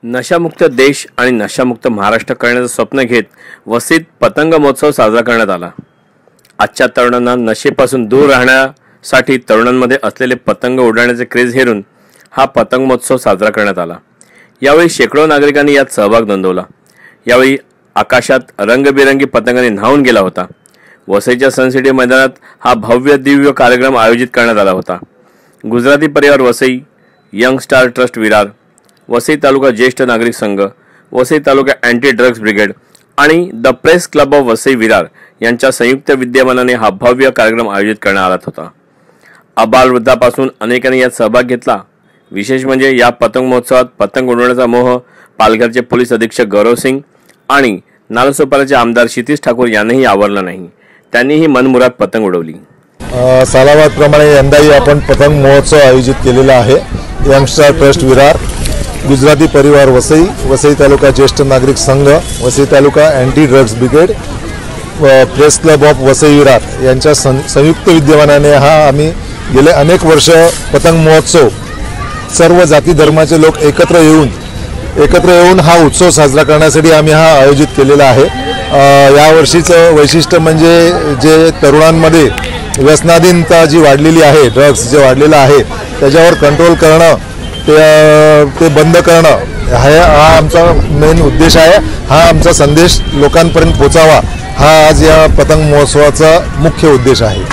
नशामुक्त देश आणि नशामुक्त महाराष्ट्र करण्याचं स्वप्न घेत वसईत पतंग महोत्सव साजरा करण्यात आला। आजच्या तरुणांना नशेपासून दूर राहण्यासाठी तरुणांमध्ये असलेले पतंग उडवण्याचे क्रेज हेरून हा पतंग महोत्सव साजरा करण्यात आला। यावेळी शेकडो नागरिकांनी यात सहभाग नोंदवला। यावेळी आकाशात रंगबिरंगी पतंगांनी न्हावून गेला होता। वसईच्या सनसिटी मैदानात हा भव्य दिव्य कार्यक्रम आयोजित करण्यात आला होता। गुजराती परिवार Vasai, young star trust Virar, Vasai taluka ज्येष्ठ नागरिक संघ, Vasai taluka anti drugs brigade आणि the press club of Vasai Virar यांच्या संयुक्त विद्यमानाने हा भव्य कार्यक्रम आयोजित करण्यात आला होता। अबालवृद्धापासून अनेकांनी यात सहभाग घेतला। विशेष म्हणजे या पतंग महोत्सवात पतंग उडवण्याचा मोह पालघरचे पोलीस अधीक्षक गौरव सिंग आणि नालासोपाराचे आमदार क्षितिज ठाकूर यांनीही आवरला नाही। त्यांनीही मनमुराद पतंग उडवली। सालाबादप्रमाणे यंदाही आपण पतंग महोत्सव आयोजित केलेला आहे। यंगस्टार ट्रस्ट विरार, गुजराती परिवार वसई, वसई तालुका ज्येष्ठ नागरिक संघ, Vasai taluka anti drugs brigade, press club of Vasai Virar यांच्या संयुक्त विद्यमानाने हा आम्ही गेले अनेक वर्ष पतंग महोत्सव सर्व जाती धर्माचे लोक एकत्र येऊन हा उत्सव साजरा करण्यासाठी आम्ही हा आयोजित केलेला आहे। यावर्षीचं वैशिष्ट्य म्हणजे जे तरुणांमध्ये व्यसनाधीनता जी वाढलेली आहे, ड्रग्स जे वाढलेलं आहे त्याच्यावर कंट्रोल करणं, ते बंद करणं हा आमचा मेन उद्देश आहे। हा आमचा संदेश लोकांपर्यंत पोहोचावा हा आज या पतंग महोत्सवाचा मुख्य उद्देश आहे।